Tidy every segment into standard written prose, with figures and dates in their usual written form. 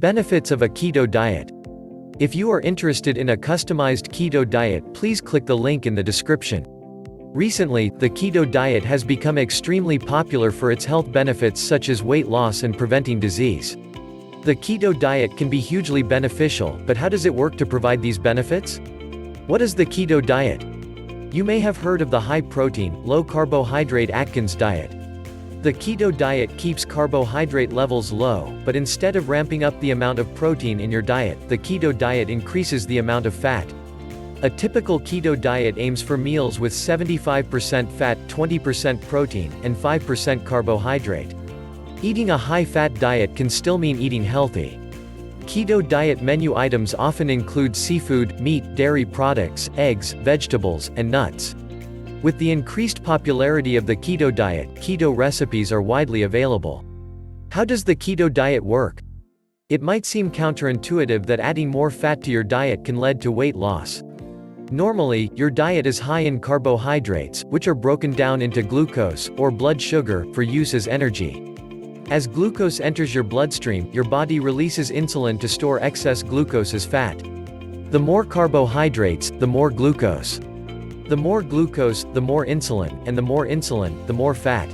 Benefits of a keto diet. If you are interested in a customized keto diet, please click the link in the description. Recently, the keto diet has become extremely popular for its health benefits such as weight loss and preventing disease. The keto diet can be hugely beneficial, but how does it work to provide these benefits? What is the keto diet? You may have heard of the high-protein, low-carbohydrate Atkins diet. The keto diet keeps carbohydrate levels low, but instead of ramping up the amount of protein in your diet, the keto diet increases the amount of fat. A typical keto diet aims for meals with 75% fat, 20% protein, and 5% carbohydrate. Eating a high-fat diet can still mean eating healthy. Keto diet menu items often include seafood, meat, dairy products, eggs, vegetables, and nuts. With the increased popularity of the keto diet, keto recipes are widely available. How does the keto diet work? It might seem counterintuitive that adding more fat to your diet can lead to weight loss. Normally, your diet is high in carbohydrates, which are broken down into glucose, or blood sugar, for use as energy. As glucose enters your bloodstream, your body releases insulin to store excess glucose as fat. The more carbohydrates, the more glucose. The more glucose, the more insulin, and the more insulin, the more fat.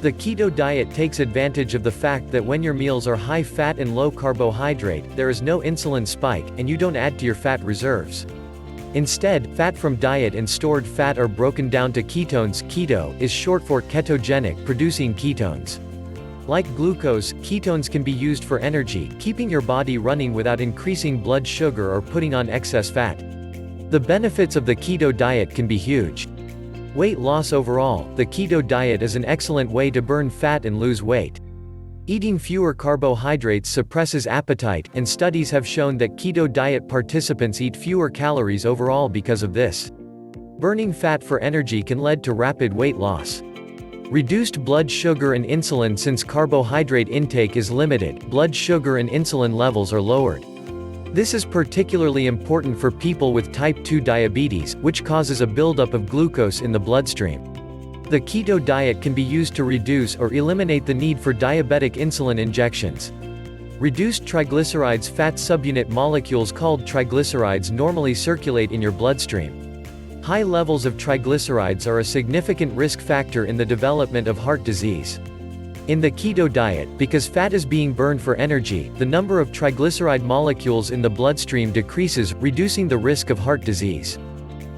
The keto diet takes advantage of the fact that when your meals are high fat and low carbohydrate, there is no insulin spike, and you don't add to your fat reserves. Instead, fat from diet and stored fat are broken down to ketones. Keto is short for ketogenic, producing ketones. Like glucose, ketones can be used for energy, keeping your body running without increasing blood sugar or putting on excess fat. The benefits of the keto diet can be huge. Weight loss. Overall, the keto diet is an excellent way to burn fat and lose weight. Eating fewer carbohydrates suppresses appetite, and studies have shown that keto diet participants eat fewer calories overall because of this. Burning fat for energy can lead to rapid weight loss. Reduced blood sugar and insulin. Since carbohydrate intake is limited, blood sugar and insulin levels are lowered. This is particularly important for people with type 2 diabetes, which causes a buildup of glucose in the bloodstream. The keto diet can be used to reduce or eliminate the need for diabetic insulin injections. Reduced triglycerides. Fat subunit molecules called triglycerides normally circulate in your bloodstream. High levels of triglycerides are a significant risk factor in the development of heart disease. In the keto diet, because fat is being burned for energy, the number of triglyceride molecules in the bloodstream decreases, reducing the risk of heart disease.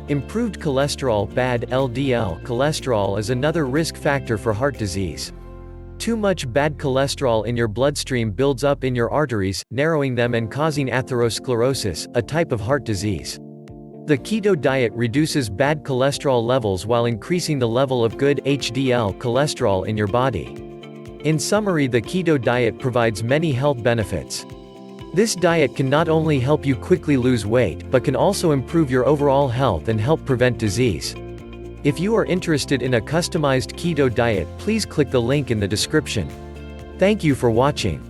Improved cholesterol. Bad LDL cholesterol is another risk factor for heart disease. Too much bad cholesterol in your bloodstream builds up in your arteries, narrowing them and causing atherosclerosis, a type of heart disease. The keto diet reduces bad cholesterol levels while increasing the level of good HDL cholesterol in your body. In summary, the keto diet provides many health benefits. This diet can not only help you quickly lose weight, but can also improve your overall health and help prevent disease. If you are interested in a customized keto diet, please click the link in the description. Thank you for watching.